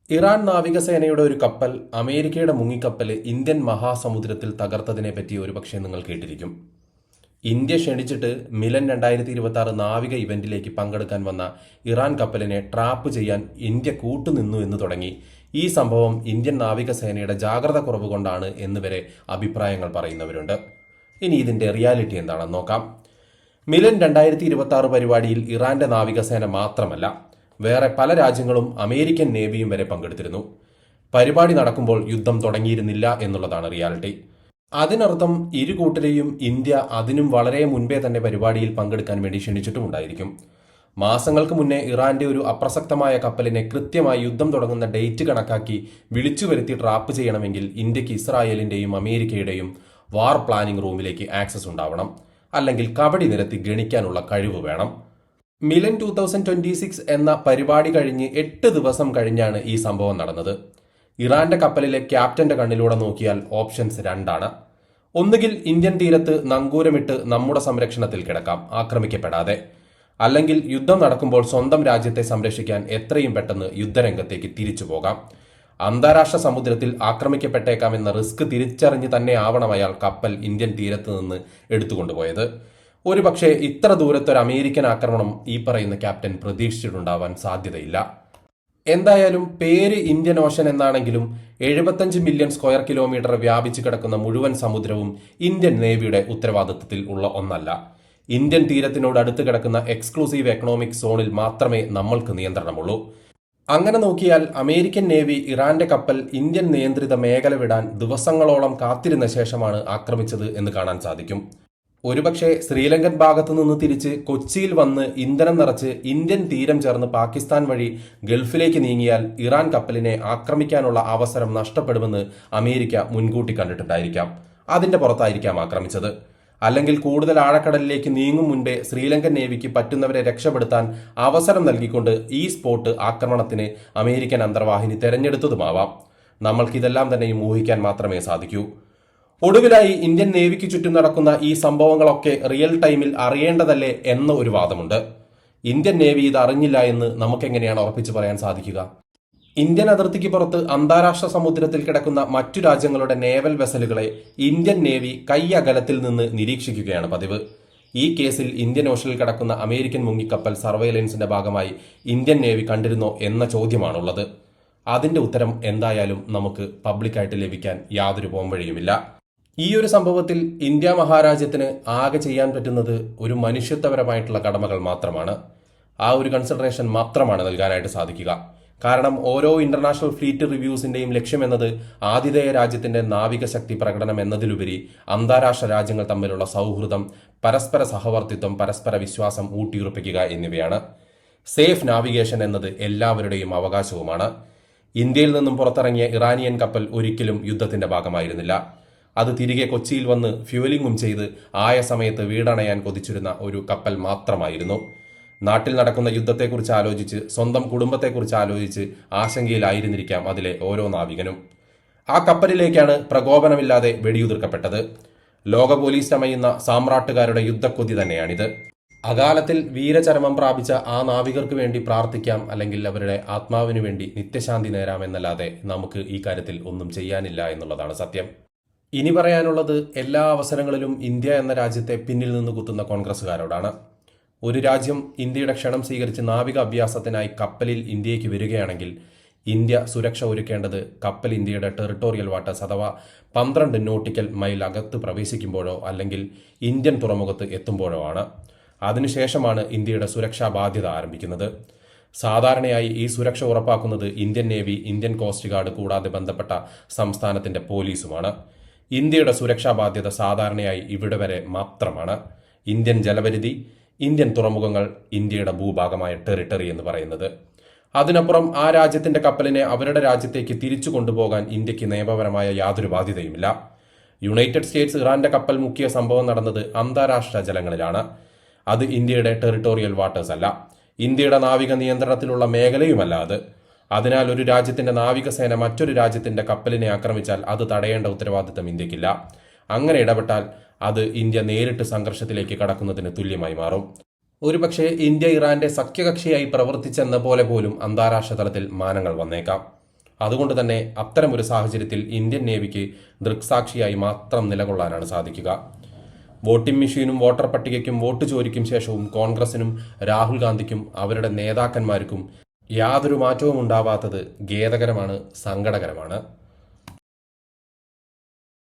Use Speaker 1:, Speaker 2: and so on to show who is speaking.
Speaker 1: Iran നാവികസേനയുടെ ഒരു കപ്പൽ അമേരിക്കയുടെ മുങ്ങിക്കപ്പൽ ഇന്ത്യൻ മഹാസമുദ്രത്തിൽ തകർത്തതിനെ പറ്റി ഒരുപക്ഷെ നിങ്ങൾ കേട്ടിരിക്കും. ഇന്ത്യ ക്ഷണിച്ചിട്ട് മിലൻ 2026 നാവിക ഇവന്റിലേക്ക് പങ്കെടുക്കാൻ വന്ന ഇറാൻ കപ്പലിനെ ട്രാപ്പ് ചെയ്യാൻ ഇന്ത്യ കൂട്ടുനിന്നു എന്ന് തുടങ്ങി ഈ സംഭവം ഇന്ത്യൻ നാവികസേനയുടെ ജാഗ്രത കുറവ് കൊണ്ടാണ് എന്നുവരെ അഭിപ്രായങ്ങൾ പറയുന്നവരുണ്ട്. ഇനി ഇതിന്റെ റിയാലിറ്റി എന്താണെന്ന് നോക്കാം. മിലൻ 2026 പരിപാടിയിൽ ഇറാന്റെ നാവികസേന മാത്രമല്ല, വേറെ പല രാജ്യങ്ങളും അമേരിക്കൻ നേവിയും വരെ പങ്കെടുത്തിരുന്നു. പരിപാടി നടക്കുമ്പോൾ യുദ്ധം തുടങ്ങിയിരുന്നില്ല എന്നുള്ളതാണ് റിയാലിറ്റി. അതിനർത്ഥം ഇരു കൂട്ടരെയും ഇന്ത്യ അതിനും വളരെ മുൻപേ തന്നെ പരിപാടിയിൽ പങ്കെടുക്കാൻ വേണ്ടി ക്ഷണിച്ചിട്ടുമുണ്ടായിരിക്കും. മാസങ്ങൾക്ക് മുന്നേ ഇറാന്റെ ഒരു അപ്രസക്തമായ കപ്പലിനെ കൃത്യമായി യുദ്ധം തുടങ്ങുന്ന ഡേറ്റ് കണക്കാക്കി വിളിച്ചു വരുത്തി ട്രാപ്പ് ചെയ്യണമെങ്കിൽ ഇന്ത്യക്ക് ഇസ്രായേലിന്റെയും അമേരിക്കയുടെയും വാർ പ്ലാനിംഗ് റൂമിലേക്ക് ആക്സസ് ഉണ്ടാവണം. അല്ലെങ്കിൽ കബഡി നിരത്തി ഗണിക്കാനുള്ള കഴിവ് വേണം. മിലൻ 2026 എന്ന പരിപാടി കഴിഞ്ഞ് 8 ദിവസം കഴിഞ്ഞാണ് ഈ സംഭവം നടന്നത്. ഇറാന്റെ കപ്പലിലെ ക്യാപ്റ്റന്റെ കണ്ണിലൂടെ നോക്കിയാൽ ഓപ്ഷൻസ് രണ്ടാണ്. ഒന്നുകിൽ ഇന്ത്യൻ തീരത്ത് നങ്കൂരമിട്ട് നമ്മുടെ സംരക്ഷണത്തിൽ കിടക്കാം, ആക്രമിക്കപ്പെടാതെ. അല്ലെങ്കിൽ യുദ്ധം നടക്കുമ്പോൾ സ്വന്തം രാജ്യത്തെ സംരക്ഷിക്കാൻ എത്രയും പെട്ടെന്ന് യുദ്ധരംഗത്തേക്ക് തിരിച്ചു പോകാം. അന്താരാഷ്ട്ര സമുദ്രത്തിൽ ആക്രമിക്കപ്പെട്ടേക്കാമെന്ന റിസ്ക് തിരിച്ചറിഞ്ഞ് തന്നെ ആവണം അയാൾ കപ്പൽ ഇന്ത്യൻ തീരത്ത് നിന്ന് എടുത്തുകൊണ്ടുപോയത്. ഒരുപക്ഷെ ഇത്ര ദൂരത്തൊരു അമേരിക്കൻ ആക്രമണം ഈ പറയുന്ന ക്യാപ്റ്റൻ പ്രതീക്ഷിച്ചിട്ടുണ്ടാവാൻ സാധ്യതയില്ല. എന്തായാലും പേര് ഇന്ത്യൻ ഓഷൻ എന്നാണെങ്കിലും 75 മില്യൺ സ്ക്വയർ കിലോമീറ്റർ വ്യാപിച്ചു കിടക്കുന്ന മുഴുവൻ സമുദ്രവും ഇന്ത്യൻ നേവിയുടെ ഉത്തരവാദിത്തത്തിൽ ഉള്ള ഒന്നല്ല. ഇന്ത്യൻ തീരത്തിനോട് അടുത്ത് കിടക്കുന്ന എക്സ്ക്ലൂസീവ് എക്കണോമിക് സോണിൽ മാത്രമേ നമ്മൾക്ക് നിയന്ത്രണമുള്ളൂ. അങ്ങനെ നോക്കിയാൽ അമേരിക്കൻ നേവി ഇറാന്റെ കപ്പൽ ഇന്ത്യൻ നിയന്ത്രിത മേഖല വിടാൻ ദിവസങ്ങളോളം കാത്തിരുന്ന ശേഷമാണ് ആക്രമിച്ചത് എന്ന് കാണാൻ സാധിക്കും. ഒരുപക്ഷെ ശ്രീലങ്കൻ ഭാഗത്തു നിന്ന് തിരിച്ച് കൊച്ചിയിൽ വന്ന് ഇന്ധനം നിറച്ച് ഇന്ത്യൻ തീരം ചേർന്ന് പാകിസ്ഥാൻ വഴി ഗൾഫിലേക്ക് നീങ്ങിയാൽ ഇറാൻ കപ്പലിനെ ആക്രമിക്കാനുള്ള അവസരം നഷ്ടപ്പെടുമെന്ന് അമേരിക്ക മുൻകൂട്ടി കണ്ടിട്ടുണ്ടായിരിക്കാം. അതിന്റെ പുറത്തായിരിക്കാം ആക്രമിച്ചത്. അല്ലെങ്കിൽ കൂടുതൽ ആഴക്കടലിലേക്ക് നീങ്ങും മുൻപേ ശ്രീലങ്കൻ നേവിക്ക് പറ്റുന്നവരെ രക്ഷപ്പെടുത്താൻ അവസരം നൽകിക്കൊണ്ട് ഈ സ്പോട്ട് ആക്രമണത്തിന് അമേരിക്കൻ അന്തർവാഹിനി തെരഞ്ഞെടുത്തതുമാവാം. നമ്മൾക്കിതെല്ലാം തന്നെയും ഊഹിക്കാൻ മാത്രമേ സാധിക്കൂ. ഒടുവിലായി ഇന്ത്യൻ നേവിക്ക് ചുറ്റും നടക്കുന്ന ഈ സംഭവങ്ങളൊക്കെ റിയൽ ടൈമിൽ അറിയേണ്ടതല്ലേ എന്ന ഒരു വാദമുണ്ട്. ഇന്ത്യൻ നേവി ഇത് അറിഞ്ഞില്ല എന്ന് നമുക്കെങ്ങനെയാണ് ഉറപ്പിച്ചു പറയാൻ സാധിക്കുക? ഇന്ത്യൻ അതിർത്തിക്ക് പുറത്ത് അന്താരാഷ്ട്ര സമുദ്രത്തിൽ കിടക്കുന്ന മറ്റു രാജ്യങ്ങളുടെ നേവൽ വെസലുകളെ ഇന്ത്യൻ നേവി കൈ അകലത്തിൽ നിന്ന് നിരീക്ഷിക്കുകയാണ് പതിവ്. ഈ കേസിൽ ഇന്ത്യൻ ഓഷനിൽ കിടക്കുന്ന അമേരിക്കൻ മുങ്ങിക്കപ്പൽ സർവൈലൻസിന്റെ ഭാഗമായി ഇന്ത്യൻ നേവി കണ്ടിരുന്നോ എന്ന ചോദ്യമാണുള്ളത്. അതിന്റെ ഉത്തരം എന്തായാലും നമുക്ക് പബ്ലിക്കായിട്ട് ലഭിക്കാൻ യാതൊരു പോംവഴിയുമില്ല. ഈ ഒരു സംഭവത്തിൽ ഇന്ത്യ മഹാരാജ്യത്തിന് ആകെ ചെയ്യാൻ പറ്റുന്നത് ഒരു മനുഷ്യത്വപരമായിട്ടുള്ള കടമകൾ മാത്രമാണ്. ആ ഒരു കൺസിഡറേഷൻ മാത്രമാണ് നൽകാനായിട്ട് സാധിക്കുക. കാരണം ഓരോ ഇന്റർനാഷണൽ ഫ്ലീറ്റ് റിവ്യൂസിന്റെയും ലക്ഷ്യം എന്നത് ആതിഥേയ രാജ്യത്തിന്റെ നാവിക ശക്തി പ്രകടനം എന്നതിലുപരി അന്താരാഷ്ട്ര രാജ്യങ്ങൾ തമ്മിലുള്ള സൗഹൃദം, പരസ്പര സഹവർത്തിത്വം, പരസ്പര വിശ്വാസം ഊട്ടിയുറപ്പിക്കുക എന്നിവയാണ്. സേഫ് നാവിഗേഷൻ എന്നത് എല്ലാവരുടെയും അവകാശവുമാണ്. ഇന്ത്യയിൽ നിന്നും പുറത്തിറങ്ങിയ ഇറാനിയൻ കപ്പൽ ഒരിക്കലും യുദ്ധത്തിന്റെ ഭാഗമായിരുന്നില്ല. അത് തിരികെ കൊച്ചിയിൽ വന്ന് ഫ്യൂലിംഗും ചെയ്ത് ആയ സമയത്ത് വീടണയാൻ കൊതിച്ചിരുന്ന ഒരു കപ്പൽ മാത്രമായിരുന്നു. നാട്ടിൽ നടക്കുന്ന യുദ്ധത്തെക്കുറിച്ച് ആലോചിച്ച്, സ്വന്തം കുടുംബത്തെക്കുറിച്ച് ആലോചിച്ച് ആശങ്കയിലായിരുന്നിരിക്കാം അതിലെ ഓരോ നാവികനും. ആ കപ്പലിലേക്കാണ് പ്രകോപനമില്ലാതെ വെടിയുതിർക്കപ്പെട്ടത്. ലോക പോലീസ് ചമയുന്ന സാമ്രാട്ടുകാരുടെ യുദ്ധക്കൊതി തന്നെയാണിത്. അകാലത്തിൽ വീരചരമം പ്രാപിച്ച ആ നാവികർക്ക് വേണ്ടി പ്രാർത്ഥിക്കാം, അല്ലെങ്കിൽ അവരുടെ ആത്മാവിനു വേണ്ടി നിത്യശാന്തി നേരാമെന്നല്ലാതെ നമുക്ക് ഈ കാര്യത്തിൽ ഒന്നും ചെയ്യാനില്ല എന്നുള്ളതാണ് സത്യം. ഇനി പറയാനുള്ളത് എല്ലാ അവസരങ്ങളിലും ഇന്ത്യ എന്ന രാജ്യത്തെ പിന്നിൽ നിന്ന് കുത്തുന്ന കോൺഗ്രസുകാരോടാണ്. ഒരു രാജ്യം ഇന്ത്യയുടെ ക്ഷണം സ്വീകരിച്ച് നാവിക അഭ്യാസത്തിനായി കപ്പലിൽ ഇന്ത്യക്ക് വരികയാണെങ്കിൽ ഇന്ത്യ സുരക്ഷ ഒരുക്കേണ്ടത് കപ്പൽ ഇന്ത്യയുടെ ടെറിട്ടോറിയൽ വാട്ടേഴ്സ് അഥവാ 12 നോട്ടിക്കൽ മൈൽ അകത്ത് പ്രവേശിക്കുമ്പോഴോ അല്ലെങ്കിൽ ഇന്ത്യൻ തുറമുഖത്ത് എത്തുമ്പോഴോ ആണ്. അതിനുശേഷമാണ് ഇന്ത്യയുടെ സുരക്ഷാ ബാധ്യത ആരംഭിക്കുന്നത്. സാധാരണയായി ഈ സുരക്ഷ ഉറപ്പാക്കുന്നത് Indian navy, Indian coast guard കൂടാതെ ബന്ധപ്പെട്ട സംസ്ഥാനത്തിന്റെ പോലീസുമാണ്. ഇന്ത്യയുടെ സുരക്ഷാ ബാധ്യത സാധാരണയായി ഇവിടെ വരെ മാത്രമാണ്. ഇന്ത്യൻ ജലപരിധി, ഇന്ത്യൻ തുറമുഖങ്ങൾ, ഇന്ത്യയുടെ ഭൂഭാഗമായ ടെറിട്ടറി എന്ന് പറയുന്നത്. അതിനപ്പുറം ആ രാജ്യത്തിന്റെ കപ്പലിനെ അവരുടെ രാജ്യത്തേക്ക് തിരിച്ചു കൊണ്ടുപോകാൻ ഇന്ത്യക്ക് നിയമപരമായ യാതൊരു ബാധ്യതയുമില്ല. യുണൈറ്റഡ് സ്റ്റേറ്റ്സ് ഇറാന്റെ കപ്പൽ മുക്കിയ സംഭവം നടന്നത് അന്താരാഷ്ട്ര ജലങ്ങളിലാണ്. അത് ഇന്ത്യയുടെ ടെറിട്ടോറിയൽ വാട്ടേഴ്സ് അല്ല, ഇന്ത്യയുടെ നാവിക നിയന്ത്രണത്തിലുള്ള മേഖലയുമല്ല അത്. അതിനാൽ ഒരു രാജ്യത്തിന്റെ നാവികസേന മറ്റൊരു രാജ്യത്തിന്റെ കപ്പലിനെ ആക്രമിച്ചാൽ അത് തടയേണ്ട ഉത്തരവാദിത്തം ഇന്ത്യക്കില്ല. അങ്ങനെ ഇടപെട്ടാൽ അത് ഇന്ത്യ നേരിട്ട് സംഘർഷത്തിലേക്ക് കടക്കുന്നതിന് തുല്യമായി മാറും. ഒരുപക്ഷെ ഇന്ത്യ ഇറാന്റെ സഖ്യകക്ഷിയായി പ്രവർത്തിച്ചെന്ന പോലെ പോലും അന്താരാഷ്ട്ര തലത്തിൽ മാനങ്ങൾ വന്നേക്കാം. അതുകൊണ്ട് തന്നെ അത്തരമൊരു സാഹചര്യത്തിൽ ഇന്ത്യൻ നേവിക്ക് ദൃക്സാക്ഷിയായി മാത്രം നിലകൊള്ളാനാണ് സാധിക്കുക. വോട്ടിംഗ് മെഷീനും വോട്ടർ പട്ടികയ്ക്കും വോട്ട് ചോരിക്കും ശേഷവും കോൺഗ്രസിനും രാഹുൽ ഗാന്ധിക്കും അവരുടെ നേതാക്കന്മാർക്കും യാതൊരു മാറ്റവും ഉണ്ടാവാത്തത് ഖേദകരമാണ്, സങ്കടകരമാണ്.